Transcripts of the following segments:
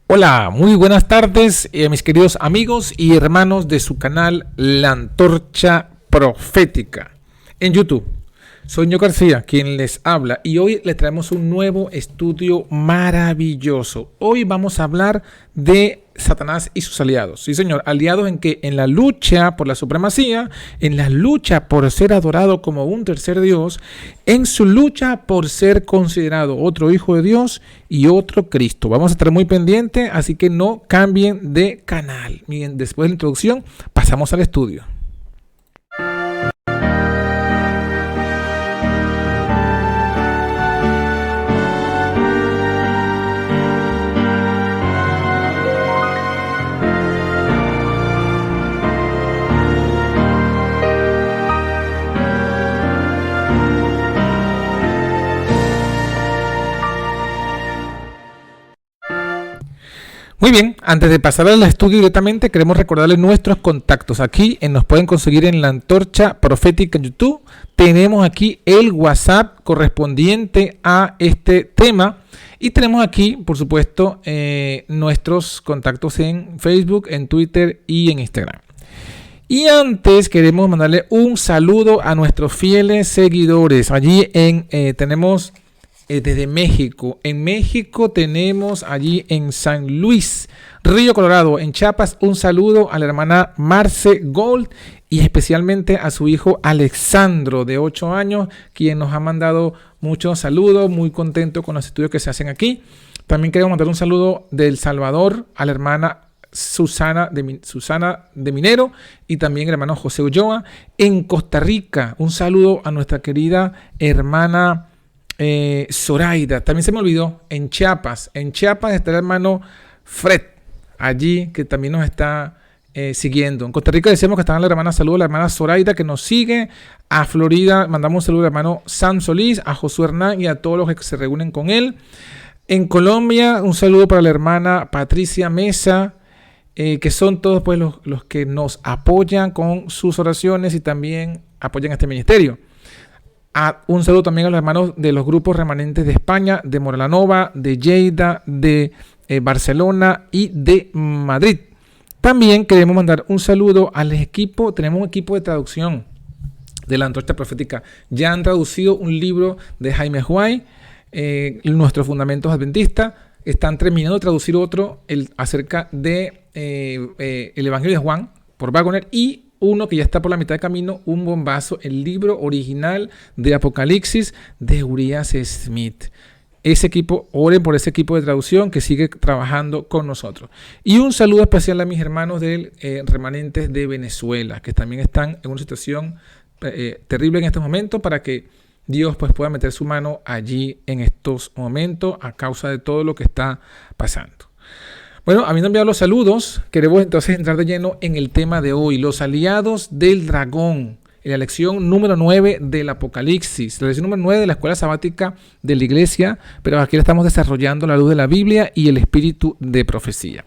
Hola, muy buenas tardes, mis queridos amigos y hermanos de su canal La Antorcha Profética en YouTube. Soy Ño García, quien les habla, y hoy les traemos un nuevo estudio maravilloso. Hoy vamos a hablar de Satanás y sus aliados. Sí, señor, aliados en que en la lucha por la supremacía, en la lucha por ser adorado como un tercer Dios, en su lucha por ser considerado otro hijo de Dios y otro Cristo. Vamos a estar muy pendientes, así que no cambien de canal. Miren, después de la introducción, pasamos al estudio. Muy bien, antes de pasar al estudio directamente, queremos recordarles nuestros contactos. Aquí nos pueden conseguir en La Antorcha Profética en YouTube. Tenemos aquí el WhatsApp correspondiente a este tema. Y tenemos aquí, por supuesto, nuestros contactos en Facebook, en Twitter y en Instagram. Y antes queremos mandarle un saludo a nuestros fieles seguidores. Allí tenemos... desde México. En México tenemos allí en San Luis, Río Colorado, en Chiapas, un saludo a la hermana Marce Gold y especialmente a su hijo Alexandro, de 8 años, quien nos ha mandado muchos saludos, muy contento con los estudios que se hacen aquí. También queremos mandar un saludo de El Salvador a la hermana Susana de Minero y también el hermano José Ulloa. En Costa Rica, un saludo a nuestra querida hermana Zoraida. También se me olvidó, en Chiapas está el hermano Fred, allí que también nos está siguiendo. En Costa Rica decíamos que estaba la hermana, saludo a la hermana Zoraida que nos sigue. A Florida mandamos un saludo al hermano Sam Solís, a Josué Hernán y a todos los que se reúnen con él. En Colombia, un saludo para la hermana Patricia Mesa, que son todos pues los que nos apoyan con sus oraciones y también apoyan este ministerio. Un saludo también a los hermanos de los grupos remanentes de España, de Morelanova, de Lleida, de Barcelona y de Madrid. También queremos mandar un saludo al equipo. Tenemos un equipo de traducción de La Antorcha Profética. Ya han traducido un libro de Jaime Huay, Nuestros Fundamentos Adventistas. Están terminando de traducir otro acerca de el Evangelio de Juan por Waggoner, y uno que ya está por la mitad de camino, un bombazo, el libro original de Apocalipsis de Urias Smith. Ese equipo, oren por ese equipo de traducción que sigue trabajando con nosotros. Y un saludo especial a mis hermanos del remanentes de Venezuela, que también están en una situación terrible en estos momentos, para que Dios pues pueda meter su mano allí en estos momentos a causa de todo lo que está pasando. Bueno, habiendo enviado los saludos, queremos entonces entrar de lleno en el tema de hoy, los aliados del dragón, en la lección número 9 del Apocalipsis, la lección número 9 de la escuela sabática de la iglesia, pero aquí la estamos desarrollando a la luz de la Biblia y el espíritu de profecía.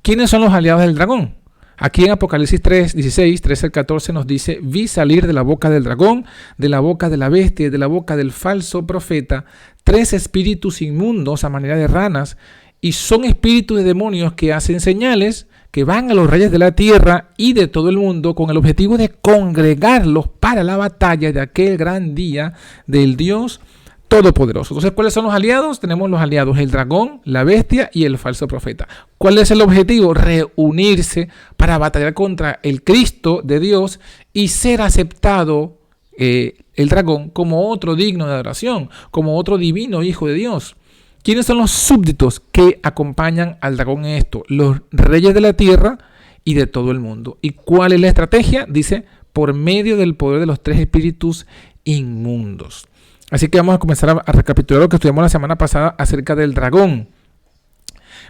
¿Quiénes son los aliados del dragón? Aquí en Apocalipsis 3:16, 13 al 14 nos dice: vi salir de la boca del dragón, de la boca de la bestia y de la boca del falso profeta, 3 espíritus inmundos a manera de ranas, y son espíritus de demonios que hacen señales, que van a los reyes de la tierra y de todo el mundo con el objetivo de congregarlos para la batalla de aquel gran día del Dios Todopoderoso. Entonces, ¿cuáles son los aliados? Tenemos los aliados, el dragón, la bestia y el falso profeta. ¿Cuál es el objetivo? Reunirse para batallar contra el Cristo de Dios y ser aceptado el dragón como otro digno de adoración, como otro divino hijo de Dios. ¿Quiénes son los súbditos que acompañan al dragón en esto? Los reyes de la tierra y de todo el mundo. ¿Y cuál es la estrategia? Dice, por medio del poder de los 3 espíritus inmundos. Así que vamos a comenzar a recapitular lo que estudiamos la semana pasada acerca del dragón.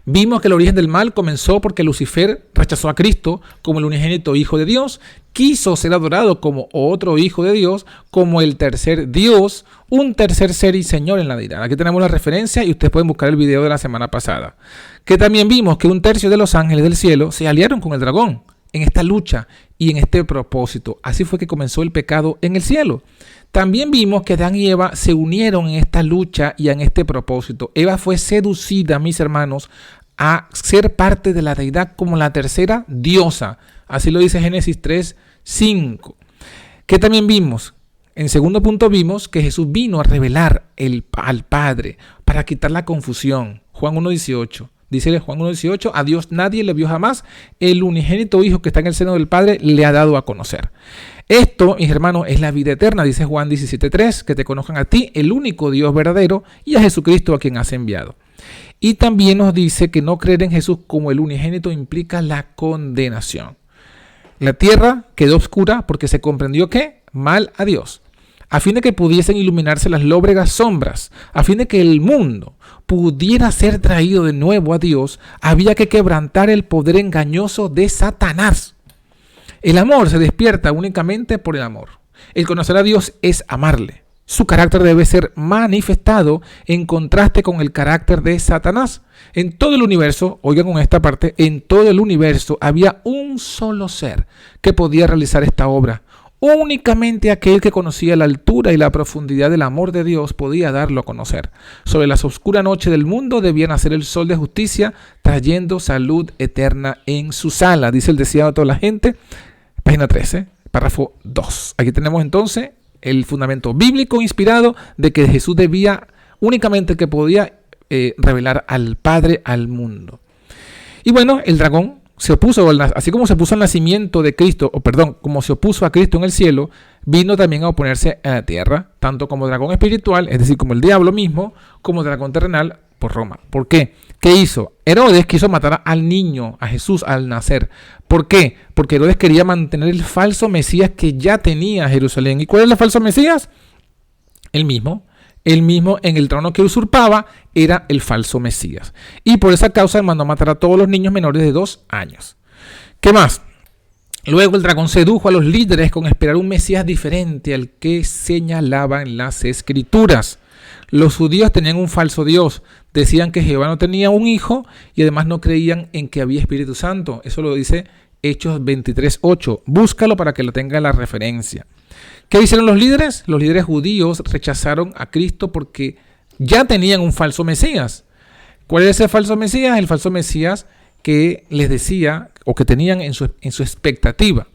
Vimos que el origen del mal comenzó porque Lucifer rechazó a Cristo como el unigénito Hijo de Dios, quiso ser adorado como otro Hijo de Dios, como el tercer Dios, un tercer ser y Señor en la deidad. Aquí tenemos la referencia y ustedes pueden buscar el video de la semana pasada. Que también vimos que 1/3 de los ángeles del cielo se aliaron con el dragón en esta lucha y en este propósito. Así fue que comenzó el pecado en el cielo. También vimos que Adán y Eva se unieron en esta lucha y en este propósito. Eva fue seducida, mis hermanos, a ser parte de la deidad como la tercera diosa. Así lo dice Génesis 3:5. ¿Qué también vimos? En segundo punto vimos que Jesús vino a revelar al Padre para quitar la confusión. Juan 1:18. Dice Juan 1:18, a Dios nadie le vio jamás, el unigénito Hijo que está en el seno del Padre le ha dado a conocer. Esto, mis hermanos, es la vida eterna, dice Juan 17:3, que te conozcan a ti, el único Dios verdadero, y a Jesucristo a quien has enviado. Y también nos dice que no creer en Jesús como el unigénito implica la condenación. La tierra quedó oscura porque se comprendió que mal a Dios, a fin de que pudiesen iluminarse las lóbregas sombras, a fin de que el mundo pudiera ser traído de nuevo a Dios, había que quebrantar el poder engañoso de Satanás. El amor se despierta únicamente por el amor. El conocer a Dios es amarle. Su carácter debe ser manifestado en contraste con el carácter de Satanás. En todo el universo, oigan con esta parte, en todo el universo había un solo ser que podía realizar esta obra. Únicamente aquel que conocía la altura y la profundidad del amor de Dios podía darlo a conocer. Sobre la oscura noche del mundo debía nacer el sol de justicia, trayendo salud eterna en su sala, dice el deseado de toda la gente, página 13, párrafo 2. Aquí tenemos entonces el fundamento bíblico inspirado de que Jesús debía únicamente que podía revelar al Padre al mundo. Y bueno, el dragón se opuso, así como se opuso al nacimiento de Cristo, como se opuso a Cristo en el cielo, vino también a oponerse a la tierra, tanto como dragón espiritual, es decir, como el diablo mismo, como dragón terrenal por Roma. ¿Por qué? ¿Qué hizo? Herodes quiso matar al niño, a Jesús, al nacer. ¿Por qué? Porque Herodes quería mantener el falso Mesías que ya tenía Jerusalén. ¿Y cuál es el falso Mesías? El mismo en el trono que usurpaba era el falso Mesías. Y por esa causa mandó a matar a todos los niños menores de 2 años. ¿Qué más? Luego el dragón sedujo a los líderes con esperar un Mesías diferente al que señalaba en las Escrituras. Los judíos tenían un falso Dios. Decían que Jehová no tenía un hijo y además no creían en que había Espíritu Santo. Eso lo dice Hechos 23:8. Búscalo para que lo tenga la referencia. ¿Qué hicieron los líderes? Los líderes judíos rechazaron a Cristo porque ya tenían un falso Mesías. ¿Cuál es ese falso Mesías? El falso Mesías que les decía o que tenían en su expectativa.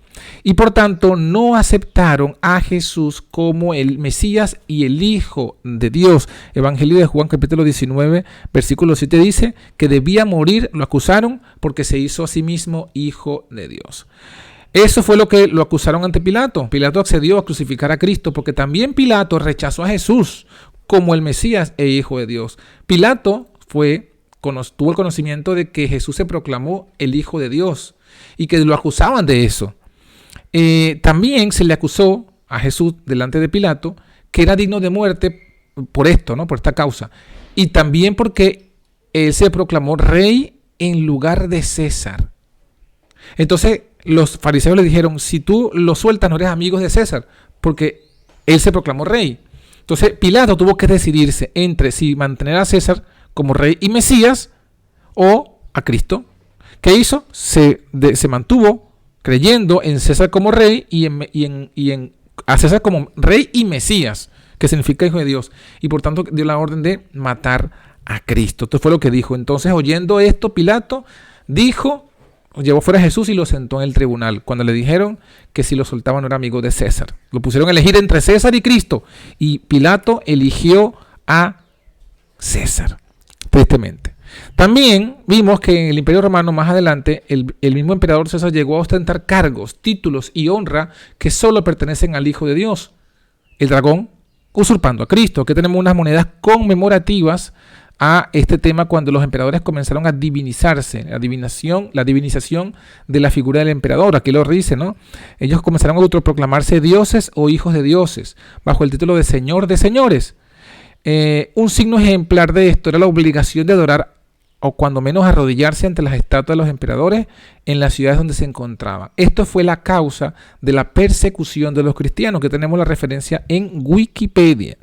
Y por tanto no aceptaron a Jesús como el Mesías y el Hijo de Dios. Evangelio de Juan capítulo 19 versículo 7 dice que debía morir, lo acusaron porque se hizo a sí mismo Hijo de Dios. Eso fue lo que lo acusaron ante Pilato. Pilato accedió a crucificar a Cristo porque también Pilato rechazó a Jesús como el Mesías e Hijo de Dios. Pilato tuvo el conocimiento de que Jesús se proclamó el Hijo de Dios y que lo acusaban de eso. También se le acusó a Jesús delante de Pilato que era digno de muerte por esto, ¿no? Por esta causa. Y también porque él se proclamó rey en lugar de César. Entonces los fariseos le dijeron, si tú lo sueltas no eres amigo de César, porque él se proclamó rey. Entonces Pilato tuvo que decidirse entre si mantener a César como rey y Mesías o a Cristo. ¿Qué hizo? Se mantuvo creyendo en César como rey a César como rey y Mesías, que significa Hijo de Dios. Y por tanto dio la orden de matar a Cristo. Esto fue lo que dijo. Entonces, oyendo esto, Pilato llevó fuera a Jesús y lo sentó en el tribunal. Cuando le dijeron que si lo soltaban no era amigo de César. Lo pusieron a elegir entre César y Cristo. Y Pilato eligió a César, tristemente. También vimos que en el Imperio Romano más adelante el mismo emperador César llegó a ostentar cargos, títulos y honra que solo pertenecen al Hijo de Dios. El dragón usurpando a Cristo. Aquí tenemos unas monedas conmemorativas a este tema cuando los emperadores comenzaron a divinizarse, la divinización de la figura del emperador. Aquí lo dice, ¿no? Ellos comenzaron a autoproclamarse dioses o hijos de dioses bajo el título de Señor de Señores. Un signo ejemplar de esto era la obligación de adorar o cuando menos arrodillarse ante las estatuas de los emperadores en las ciudades donde se encontraban. Esto fue la causa de la persecución de los cristianos, que tenemos la referencia en Wikipedia.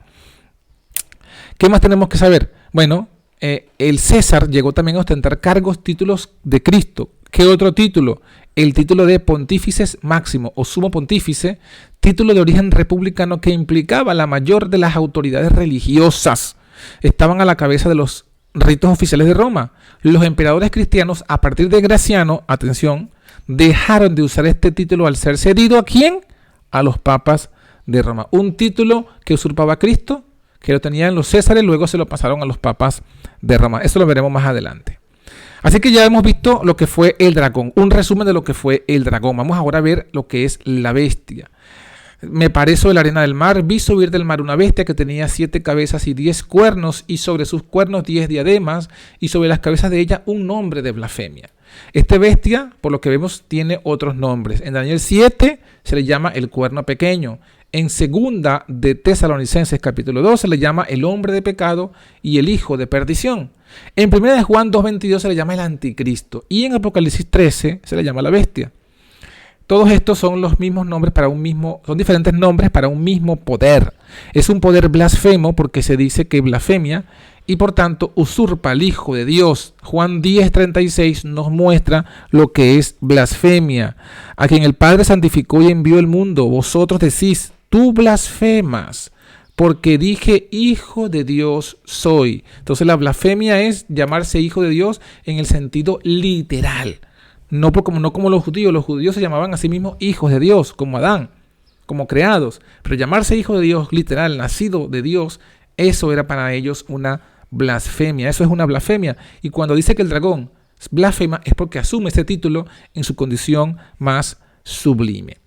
¿Qué más tenemos que saber? Bueno, el César llegó también a ostentar cargos, títulos de Cristo. ¿Qué otro título? El título de Pontífice Máximo o Sumo Pontífice, título de origen republicano que implicaba la mayor de las autoridades religiosas. Estaban a la cabeza de los ritos oficiales de Roma. Los emperadores cristianos, a partir de Graciano, atención, dejaron de usar este título al ser cedido ¿a quién? A los papas de Roma. Un título que usurpaba a Cristo, que lo tenían los césares, luego se lo pasaron a los papas de Roma. Eso lo veremos más adelante. Así que ya hemos visto lo que fue el dragón, un resumen de lo que fue el dragón. Vamos ahora a ver lo que es la bestia. Me paré sobre la arena del mar, vi subir del mar una bestia que tenía 7 cabezas y 10 cuernos, y sobre sus cuernos 10 diademas, y sobre las cabezas de ella un nombre de blasfemia. Esta bestia, por lo que vemos, tiene otros nombres. En Daniel 7 se le llama el cuerno pequeño. En segunda de Tesalonicenses capítulo 2 se le llama el hombre de pecado y el hijo de perdición. En primera de Juan 2:22 se le llama el anticristo. Y en Apocalipsis 13 se le llama la bestia. Todos estos son los mismos nombres para un mismo, son diferentes nombres para un mismo poder. Es un poder blasfemo porque se dice que blasfemia y por tanto usurpa al Hijo de Dios. Juan 10:36 nos muestra lo que es blasfemia. A quien el Padre santificó y envió al mundo, vosotros decís, tú blasfemas, porque dije hijo de Dios soy. Entonces la blasfemia es llamarse hijo de Dios en el sentido literal. No como los judíos se llamaban a sí mismos hijos de Dios, como Adán, como creados. Pero llamarse hijo de Dios, literal, nacido de Dios, eso era para ellos una blasfemia. Eso es una blasfemia. Y cuando dice que el dragón es blasfema, es porque asume ese título en su condición más sublime.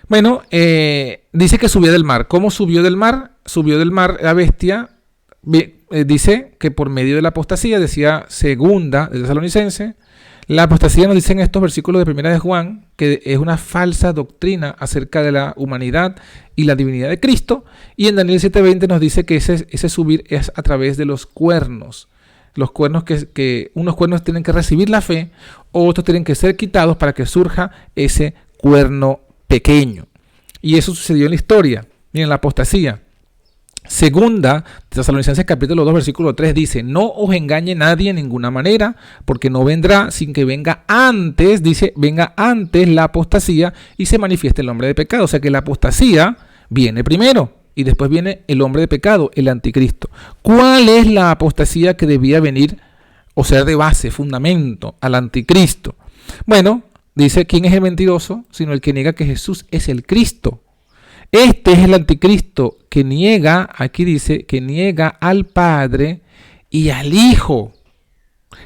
Bueno, dice que subió del mar. ¿Cómo subió del mar? Subió del mar la bestia. Dice que por medio de la apostasía, decía segunda de Tesalonicense. La apostasía nos dice en estos versículos de primera de Juan que es una falsa doctrina acerca de la humanidad y la divinidad de Cristo. Y en Daniel 7:20 nos dice que ese subir es a través de los cuernos. Los cuernos que unos cuernos tienen que recibir la fe, otros tienen que ser quitados para que surja ese cuerno pequeño. Y eso sucedió en la historia. Miren, la apostasía. Segunda Tesalonicenses capítulo 2 versículo 3 dice, no os engañe nadie en ninguna manera, porque no vendrá sin que venga antes, dice, venga antes la apostasía y se manifieste el hombre de pecado. O sea que la apostasía viene primero y después viene el hombre de pecado, el anticristo. ¿Cuál es la apostasía que debía venir o ser de base, fundamento al anticristo? Bueno, dice, ¿quién es el mentiroso? Sino el que niega que Jesús es el Cristo. Este es el anticristo que niega, aquí dice, que niega al Padre y al Hijo.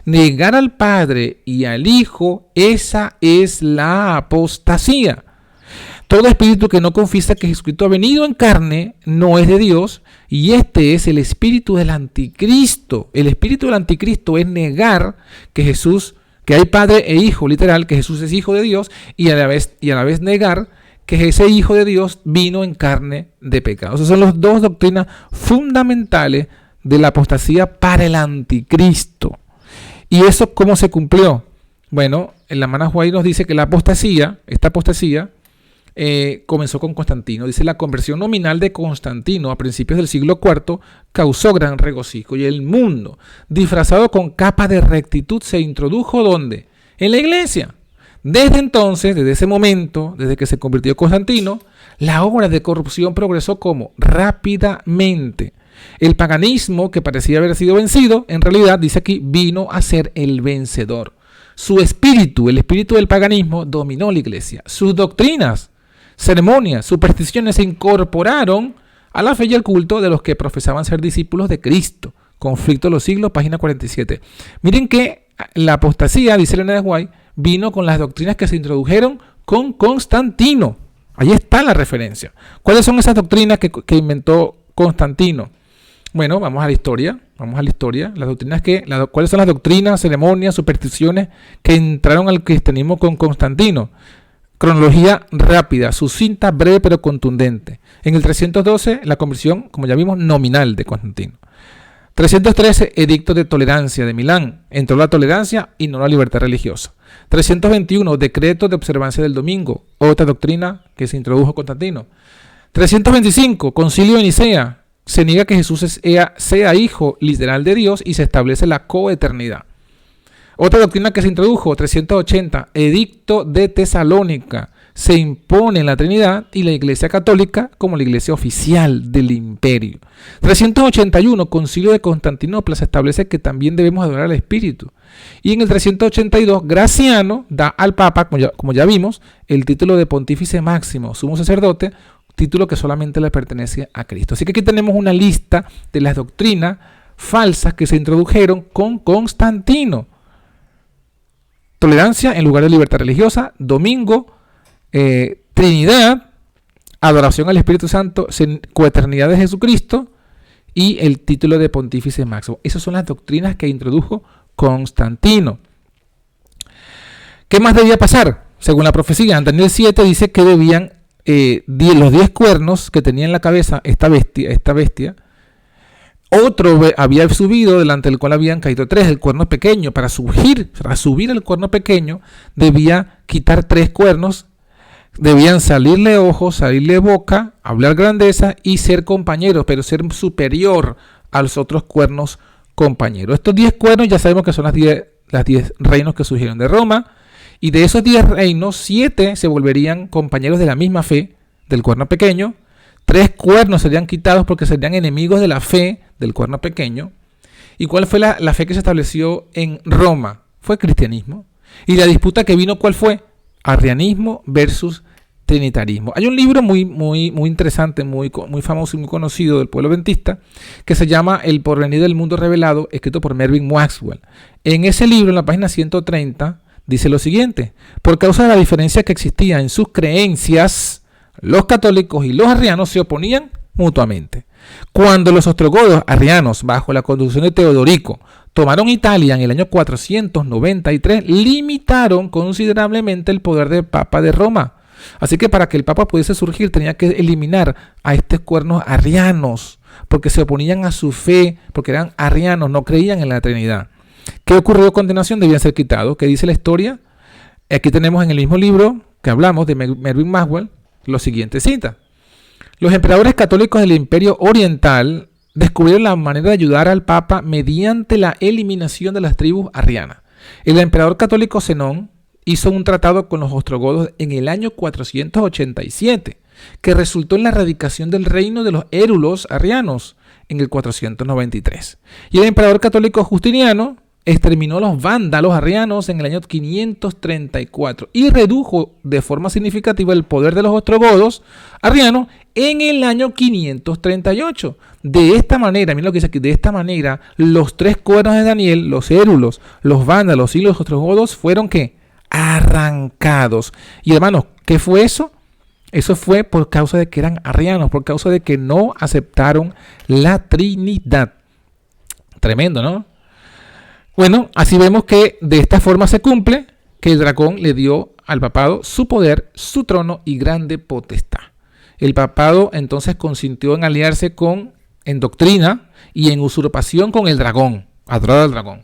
Negar al Padre y al Hijo, esa es la apostasía. Todo espíritu que no confiesa que Jesucristo ha venido en carne no es de Dios, y este es el espíritu del anticristo. El espíritu del anticristo es negar que Jesús, que hay Padre e Hijo, literal, que Jesús es Hijo de Dios, y a la vez negar que ese Hijo de Dios vino en carne de pecado. Esas son las dos doctrinas fundamentales de la apostasía para el anticristo. ¿Y eso cómo se cumplió? Bueno, en la Hermana White nos dice que esta apostasía comenzó con Constantino. Dice, la conversión nominal de Constantino a principios del siglo IV causó gran regocijo, y el mundo, disfrazado con capa de rectitud, se introdujo ¿dónde? En la iglesia. Desde entonces, desde ese momento, desde que se convirtió Constantino, la obra de corrupción progresó como rápidamente. El paganismo, que parecía haber sido vencido, en realidad, dice aquí, vino a ser el vencedor. Su espíritu, el espíritu del paganismo, dominó la iglesia. Sus doctrinas, ceremonias, supersticiones se incorporaron a la fe y al culto de los que profesaban ser discípulos de Cristo. Conflicto de los siglos, página 47. Miren que la apostasía, dice Elena de White, vino con las doctrinas que se introdujeron con Constantino. Ahí está la referencia. ¿Cuáles son esas doctrinas que inventó Constantino? Bueno, vamos a la historia. Las doctrinas ¿cuáles son las doctrinas, ceremonias, supersticiones que entraron al cristianismo con Constantino? Cronología rápida, sucinta, breve pero contundente. En el 312, la conversión, como ya vimos, nominal de Constantino. 313, edicto de tolerancia de Milán. Entró la tolerancia y no la libertad religiosa. 321, decreto de observancia del domingo. Otra doctrina que se introdujo Constantino. 325, concilio de Nicea. Se niega que Jesús sea hijo literal de Dios y se establece la coeternidad. Otra doctrina que se introdujo, 380, edicto de Tesalónica. se impone la Trinidad y la Iglesia Católica como la iglesia oficial del imperio. 381, Concilio de Constantinopla, se establece que también debemos adorar al Espíritu. Y en el 382, Graciano da al Papa, como ya vimos, el título de Pontífice Máximo, Sumo Sacerdote, título que solamente le pertenece a Cristo. Así que aquí tenemos una lista de las doctrinas falsas que se introdujeron con Constantino. Tolerancia en lugar de libertad religiosa, domingo, Trinidad, adoración al Espíritu Santo, coeternidad de Jesucristo y el título de Pontífice Máximo. Esas son las doctrinas que introdujo Constantino. ¿Qué más debía pasar? Según la profecía, en Daniel 7 dice que debían los 10 cuernos que tenía en la cabeza esta bestia. Otro había subido, delante del cual habían caído 3, el cuerno pequeño. Para subir el cuerno pequeño, debía quitar 3 cuernos, debían salirle ojos, salirle boca, hablar grandeza y ser compañeros, pero ser superior a los otros cuernos compañeros. Estos 10 cuernos ya sabemos que son las 10 reinos que surgieron de Roma, y de esos 10 reinos, 7 se volverían compañeros de la misma fe del cuerno pequeño. 3 cuernos serían quitados porque serían enemigos de la fe del cuerno pequeño. ¿Y cuál fue la fe que se estableció en Roma? Fue el cristianismo. Y la disputa que vino, ¿cuál fue? Arrianismo versus trinitarismo. Hay un libro muy interesante, muy famoso y muy conocido del pueblo adventista, que se llama El porvenir del mundo revelado, escrito por Mervyn Maxwell. En ese libro, en la página 130, dice lo siguiente: por causa de la diferencia que existía en sus creencias, los católicos y los arrianos se oponían mutuamente. Cuando los ostrogodos arrianos, bajo la conducción de Teodorico, tomaron Italia en el año 493, limitaron considerablemente el poder del Papa de Roma. Así que para que el Papa pudiese surgir tenía que eliminar a estos cuernos arrianos, porque se oponían a su fe, porque eran arrianos, no creían en la Trinidad. ¿Qué ocurrió a continuación? Debían ser quitados. ¿Qué dice la historia? Aquí tenemos en el mismo libro que hablamos de Mervyn Maxwell lo siguiente cita: los emperadores católicos del Imperio Oriental descubrieron la manera de ayudar al Papa mediante la eliminación de las tribus arrianas. El emperador católico Zenón hizo un tratado con los ostrogodos en el año 487, que resultó en la erradicación del reino de los érulos arrianos en el 493. Y el emperador católico Justiniano exterminó a los vándalos arrianos en el año 534 y redujo de forma significativa el poder de los ostrogodos arrianos en el año 538. De esta manera, miren lo que dice aquí, de esta manera los 3 cuernos de Daniel, los érulos, los vándalos y los ostrogodos fueron ¿qué? Arrancados. Y hermanos, ¿qué fue eso? Eso fue por causa de que eran arrianos, por causa de que no aceptaron la Trinidad. Tremendo, ¿no? Bueno, así vemos que de esta forma se cumple que el dragón le dio al papado su poder, su trono y grande potestad. El papado entonces consintió en aliarse en doctrina y en usurpación con el dragón, adorar al dragón.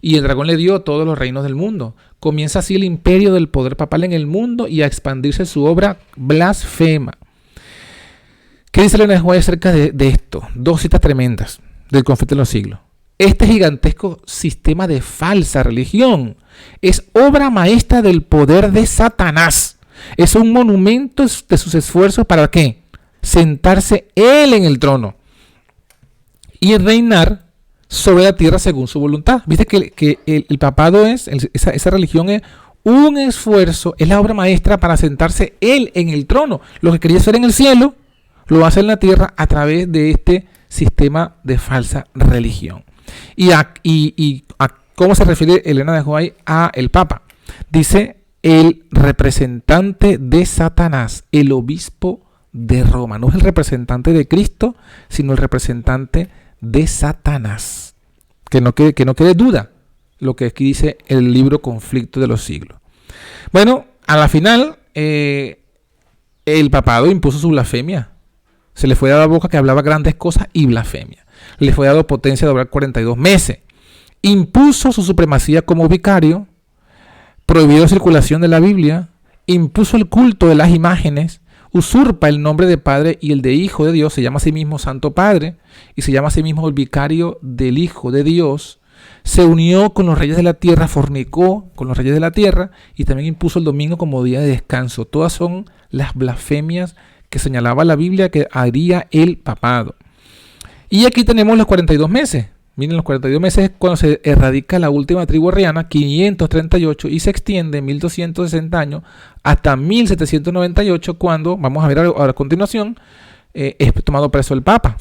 Y el dragón le dio todos los reinos del mundo. Comienza así el imperio del poder papal en el mundo y a expandirse su obra blasfema. ¿Qué dice Elena de White acerca de esto? 2 citas tremendas del Conflicto de los Siglos. Este gigantesco sistema de falsa religión es obra maestra del poder de Satanás. Es un monumento de sus esfuerzos para ¿qué? Sentarse él en el trono y reinar sobre la tierra según su voluntad. Viste que el papado esa religión es un esfuerzo, es la obra maestra para sentarse él en el trono. Lo que quería hacer en el cielo, lo hace en la tierra a través de este sistema de falsa religión. ¿Y a cómo se refiere Elena de White a el Papa? Dice el representante de Satanás, el obispo de Roma. No es el representante de Cristo, sino el representante de Satanás. Que no quede duda lo que aquí dice el libro Conflicto de los Siglos. Bueno, a la final, el papado impuso su blasfemia. Se le fue dada la boca que hablaba grandes cosas y blasfemia. Le fue dado potencia de obrar 42 meses. Impuso su supremacía como vicario, prohibió la circulación de la Biblia, impuso el culto de las imágenes, usurpa el nombre de Padre y el de Hijo de Dios, se llama a sí mismo Santo Padre y se llama a sí mismo el vicario del Hijo de Dios. Se unió con los reyes de la tierra, fornicó con los reyes de la tierra y también impuso el domingo como día de descanso. Todas son las blasfemias que señalaba la Biblia que haría el papado. Y aquí tenemos los 42 meses. Miren, los 42 meses es cuando se erradica la última tribu arriana, 538, y se extiende 1260 años hasta 1798, cuando, vamos a ver ahora a continuación, es tomado preso el Papa.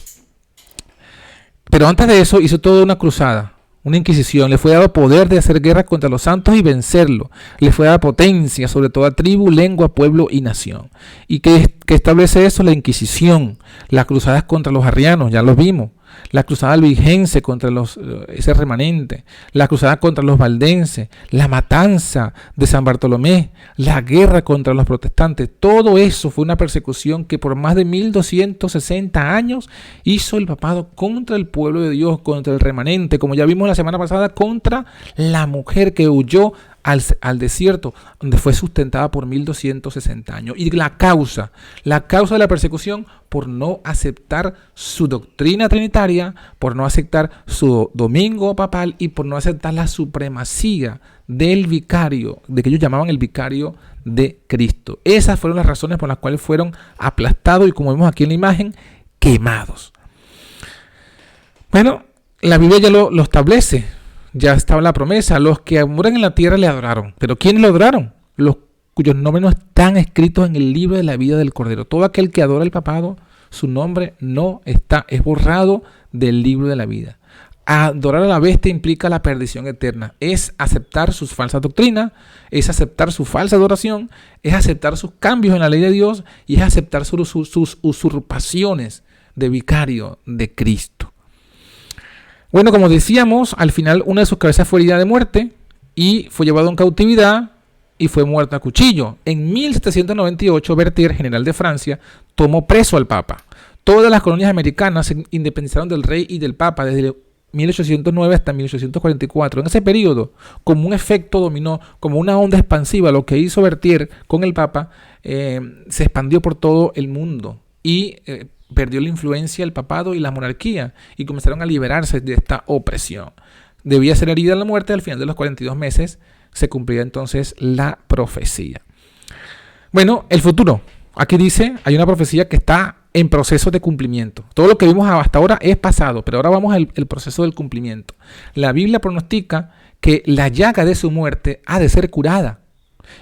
Pero antes de eso hizo toda una cruzada, una inquisición. Le fue dado poder de hacer guerra contra los santos y vencerlo. Le fue dada potencia sobre toda tribu, lengua, pueblo y nación. ¿Y qué establece eso? La Inquisición. Las cruzadas contra los arrianos, ya los vimos. La cruzada albigense contra ese remanente, la cruzada contra los valdenses, la matanza de San Bartolomé, la guerra contra los protestantes. Todo eso fue una persecución que por más de 1260 años hizo el papado contra el pueblo de Dios, contra el remanente, como ya vimos la semana pasada, contra la mujer que huyó al desierto, donde fue sustentada por 1260 años. Y la causa de la persecución, por no aceptar su doctrina trinitaria, por no aceptar su domingo papal y por no aceptar la supremacía del vicario, de que ellos llamaban el vicario de Cristo. Esas fueron las razones por las cuales fueron aplastados y, como vemos aquí en la imagen, quemados. Bueno, la Biblia ya lo establece. Ya estaba la promesa, los que moran en la tierra le adoraron. ¿Pero quiénes lo adoraron? Los cuyos nombres no están escritos en el libro de la vida del Cordero. Todo aquel que adora el papado, su nombre no está, es borrado del libro de la vida. Adorar a la bestia implica la perdición eterna. Es aceptar sus falsas doctrinas, es aceptar su falsa adoración, es aceptar sus cambios en la ley de Dios y es aceptar sus usurpaciones de vicario de Cristo. Bueno, como decíamos, al final una de sus cabezas fue herida de muerte y fue llevado en cautividad y fue muerto a cuchillo. En 1798, Berthier, general de Francia, tomó preso al Papa. Todas las colonias americanas se independizaron del rey y del Papa desde 1809 hasta 1844. En ese periodo, como un efecto dominó, como una onda expansiva, lo que hizo Berthier con el Papa se expandió por todo el mundo y perdió la influencia del papado y la monarquía y comenzaron a liberarse de esta opresión. Debía ser herida a la muerte. Al final de los 42 meses se cumplía entonces la profecía. Bueno, el futuro. Aquí dice, hay una profecía que está en proceso de cumplimiento. Todo lo que vimos hasta ahora es pasado, pero ahora vamos al proceso del cumplimiento. La Biblia pronostica que la llaga de su muerte ha de ser curada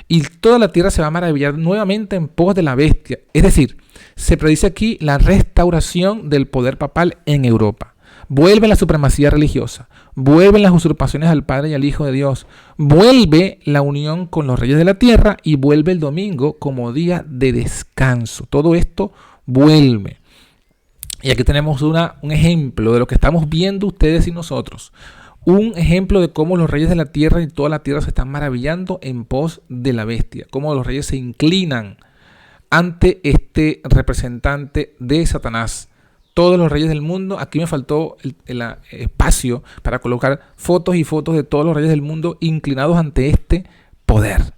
y toda la tierra se va a maravillar nuevamente en pos de la bestia. Es decir, se predice aquí la restauración del poder papal en Europa. Vuelve la supremacía religiosa, vuelven las usurpaciones al Padre y al Hijo de Dios, vuelve la unión con los reyes de la tierra y vuelve el domingo como día de descanso. Todo esto vuelve. Y aquí tenemos un ejemplo de lo que estamos viendo ustedes y nosotros. Un ejemplo de cómo los reyes de la tierra y toda la tierra se están maravillando en pos de la bestia. Cómo los reyes se inclinan ante este representante de Satanás. Todos los reyes del mundo. Aquí me faltó el espacio para colocar fotos y fotos de todos los reyes del mundo inclinados ante este poder.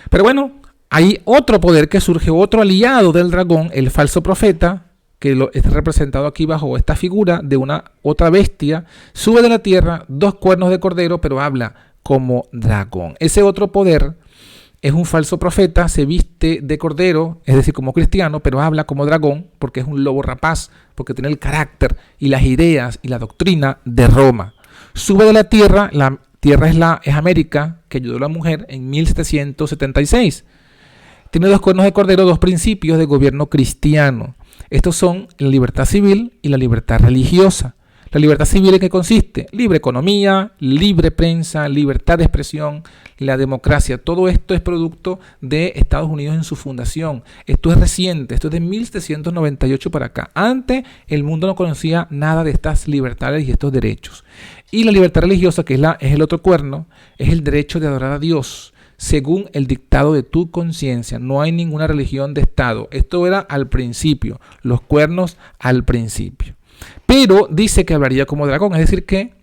Pero bueno, hay otro poder que surge, otro aliado del dragón, el falso profeta, que está representado aquí bajo esta figura de una otra bestia, sube de la tierra, 2 cuernos de cordero, pero habla como dragón. Ese otro poder es un falso profeta, se viste de cordero, es decir, como cristiano, pero habla como dragón, porque es un lobo rapaz, porque tiene el carácter y las ideas y la doctrina de Roma. Sube de la tierra es América, que ayudó a la mujer en 1776. Tiene 2 cuernos de cordero, 2 principios de gobierno cristiano. Estos son la libertad civil y la libertad religiosa. La libertad civil, ¿en qué consiste? Libre economía, libre prensa, libertad de expresión, la democracia. Todo esto es producto de Estados Unidos en su fundación. Esto es reciente, esto es de 1798 para acá. Antes el mundo no conocía nada de estas libertades y estos derechos. Y la libertad religiosa, que es el otro cuerno, es el derecho de adorar a Dios según el dictado de tu conciencia. No hay ninguna religión de Estado. Esto era al principio, los cuernos al principio. Pero dice que hablaría como dragón, es decir que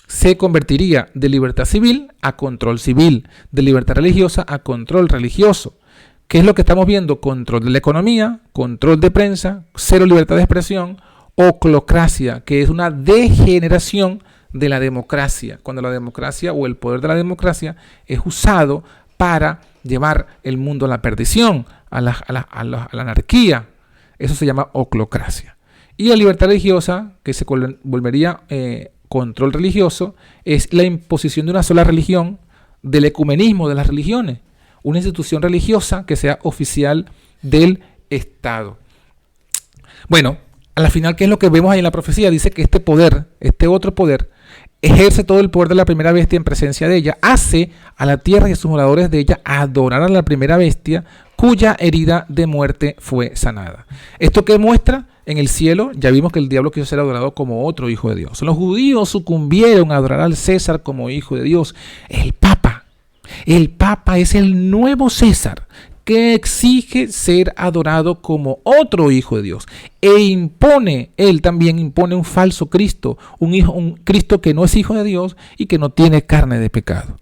se convertiría de libertad civil a control civil, de libertad religiosa a control religioso. ¿Qué es lo que estamos viendo? Control de la economía, control de prensa, cero libertad de expresión, oclocracia, que es una degeneración de la democracia, cuando la democracia o el poder de la democracia es usado para llevar el mundo a la perdición, a la anarquía. Eso se llama oclocracia. Y la libertad religiosa, que se volvería control religioso, es la imposición de una sola religión, del ecumenismo de las religiones, una institución religiosa que sea oficial del Estado. Bueno, a la final, ¿qué es lo que vemos ahí en la profecía? Dice que este poder, este otro poder, ejerce todo el poder de la primera bestia en presencia de ella, hace a la tierra y a sus moradores de ella adorar a la primera bestia, cuya herida de muerte fue sanada. ¿Esto qué muestra? En el cielo ya vimos que el diablo quiso ser adorado como otro hijo de Dios. Los judíos sucumbieron a adorar al César como hijo de Dios. El Papa es el nuevo César, que exige ser adorado como otro hijo de Dios. Él también impone un falso Cristo, un Cristo que no es hijo de Dios y que no tiene carne de pecado.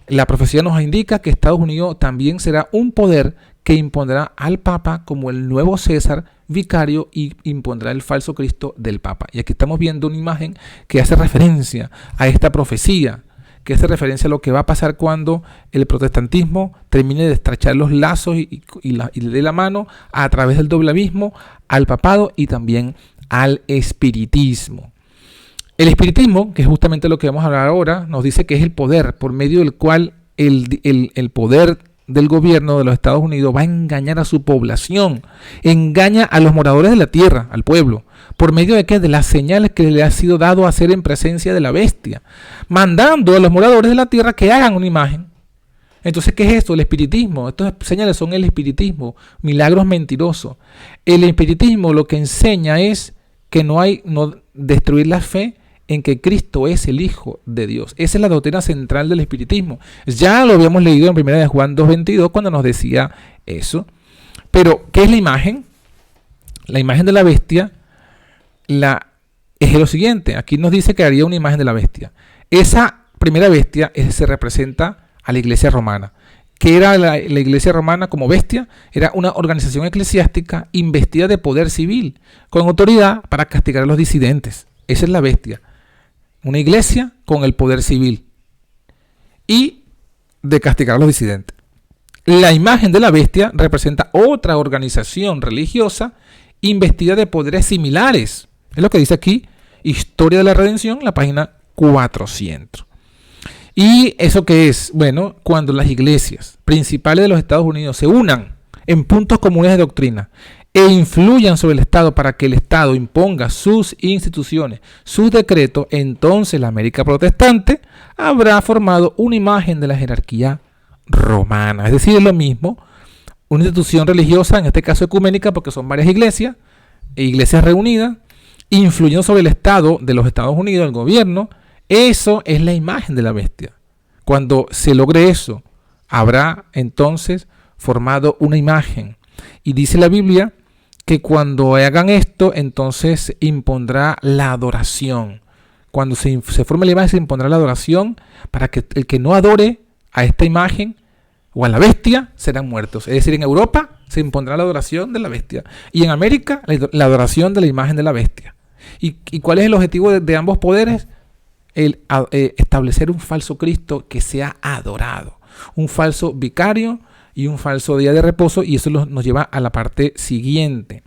La profecía nos indica que Estados Unidos también será un poder que impondrá al Papa como el nuevo César vicario y impondrá el falso Cristo del Papa. Y aquí estamos viendo una imagen que hace referencia a esta profecía, que hace referencia a lo que va a pasar cuando el protestantismo termine de estrechar los lazos y le dé la mano a través del doble abismo al papado y también al espiritismo. El espiritismo, que es justamente lo que vamos a hablar ahora, nos dice que es el poder por medio del cual el poder del gobierno de los Estados Unidos va a engañar a su población, engaña a los moradores de la tierra, al pueblo, por medio de de las señales que le ha sido dado a hacer en presencia de la bestia, mandando a los moradores de la tierra que hagan una imagen. Entonces, ¿qué es esto? El espiritismo. Estas señales son el espiritismo, milagros mentirosos. El espiritismo lo que enseña es que no destruir la fe en que Cristo es el Hijo de Dios. Esa es la doctrina central del espiritismo. Ya lo habíamos leído en 1 Juan 2:22 cuando nos decía eso. Pero, ¿qué es la imagen? La imagen de la bestia es lo siguiente. Aquí nos dice que haría una imagen de la bestia. Esa primera bestia se representa a la iglesia romana. ¿Qué era la iglesia romana como bestia? Era una organización eclesiástica investida de poder civil, con autoridad para castigar a los disidentes. Esa es la bestia. Una iglesia con el poder civil y de castigar a los disidentes. La imagen de la bestia representa otra organización religiosa investida de poderes similares. Es lo que dice aquí, Historia de la Redención, la página 400. ¿Y eso qué es? Bueno, cuando las iglesias principales de los Estados Unidos se unan en puntos comunes de doctrina e influyan sobre el Estado para que el Estado imponga sus instituciones, sus decretos, entonces la América protestante habrá formado una imagen de la jerarquía romana. Es decir, es lo mismo, una institución religiosa, en este caso ecuménica, porque son varias iglesias reunidas, influyendo sobre el Estado de los Estados Unidos, el gobierno. Eso es la imagen de la bestia. Cuando se logre eso, habrá entonces formado una imagen. Y dice la Biblia que cuando hagan esto, entonces impondrá la adoración. Cuando se forme la imagen, se impondrá la adoración para que el que no adore a esta imagen o a la bestia serán muertos. Es decir, en Europa se impondrá la adoración de la bestia y en América la adoración de la imagen de la bestia. ¿Y cuál es el objetivo de ambos poderes? Establecer un falso Cristo que sea adorado, un falso vicario y un falso día de reposo, y eso nos lleva a la parte siguiente.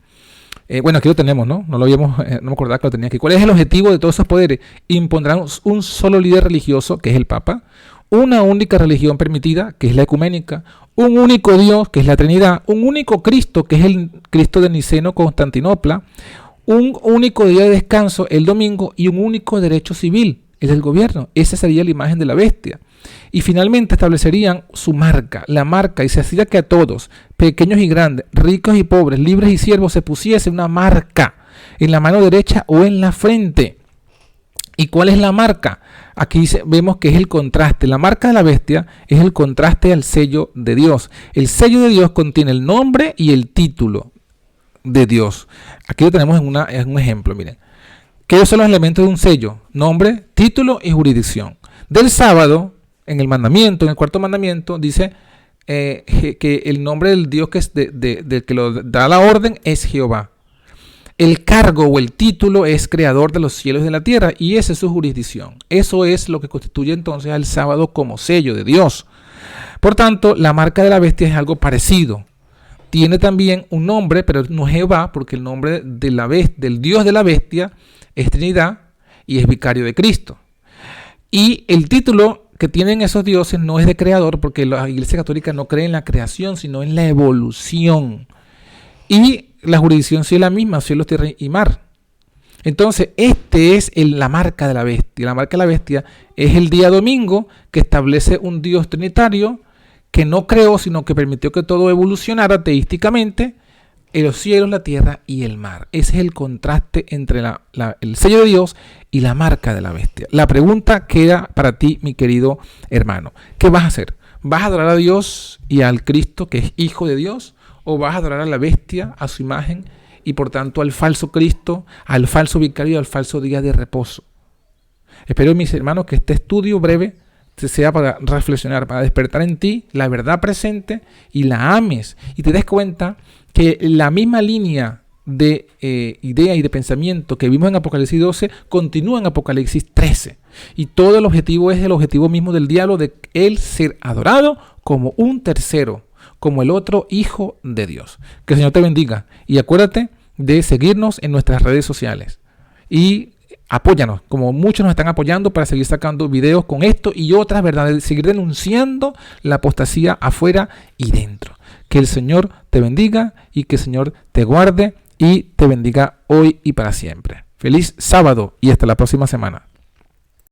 Bueno, aquí lo tenemos, ¿no? No me acordaba que lo tenía aquí. ¿Cuál es el objetivo de todos esos poderes? Impondrán un solo líder religioso, que es el Papa, una única religión permitida, que es la ecuménica, un único Dios, que es la Trinidad, un único Cristo, que es el Cristo de Niceno, Constantinopla, un único día de descanso, el domingo, y un único derecho civil, el del gobierno. Esa sería la imagen de la bestia. Y finalmente establecerían su marca, la marca, y se hacía que a todos, pequeños y grandes, ricos y pobres, libres y siervos, se pusiese una marca en la mano derecha o en la frente. ¿Y cuál es la marca? Aquí vemos que es el contraste. La marca de la bestia es el contraste al sello de Dios. El sello de Dios contiene el nombre y el título de Dios. Aquí lo tenemos en un ejemplo, miren. ¿Qué son los elementos de un sello? Nombre, título y jurisdicción. Del sábado, en el cuarto mandamiento, dice que el nombre del Dios del que lo da la orden es Jehová. El cargo o el título es creador de los cielos y de la tierra, y esa es su jurisdicción. Eso es lo que constituye entonces al sábado como sello de Dios. Por tanto, la marca de la bestia es algo parecido. Tiene también un nombre, pero no es Jehová, porque el nombre de del Dios de la bestia es Trinidad y es vicario de Cristo. Y el título que tienen esos dioses no es de creador, porque la Iglesia Católica no cree en la creación, sino en la evolución. Y la jurisdicción sí es la misma, cielos, tierra y mar. Entonces, este es la marca de la bestia. La marca de la bestia es el día domingo, que establece un Dios trinitario que no creó, sino que permitió que todo evolucionara teísticamente, en los cielos, la tierra y el mar. Ese es el contraste entre el sello de Dios y la marca de la bestia. La pregunta queda para ti, mi querido hermano. ¿Qué vas a hacer? ¿Vas a adorar a Dios y al Cristo, que es Hijo de Dios? ¿O vas a adorar a la bestia, a su imagen, y por tanto al falso Cristo, al falso vicario y al falso día de reposo? Espero, mis hermanos, que este estudio breve sea para reflexionar, para despertar en ti la verdad presente y la ames y te des cuenta que la misma línea de idea y de pensamiento que vimos en Apocalipsis 12 continúa en Apocalipsis 13, y todo el objetivo es el objetivo mismo del diablo, de él ser adorado como un tercero, como el otro hijo de Dios. Que el Señor te bendiga, y acuérdate de seguirnos en nuestras redes sociales y apóyanos, como muchos nos están apoyando, para seguir sacando videos con esto y otras verdades, seguir denunciando la apostasía afuera y dentro. Que el Señor te bendiga y que el Señor te guarde y te bendiga hoy y para siempre. Feliz sábado y hasta la próxima semana.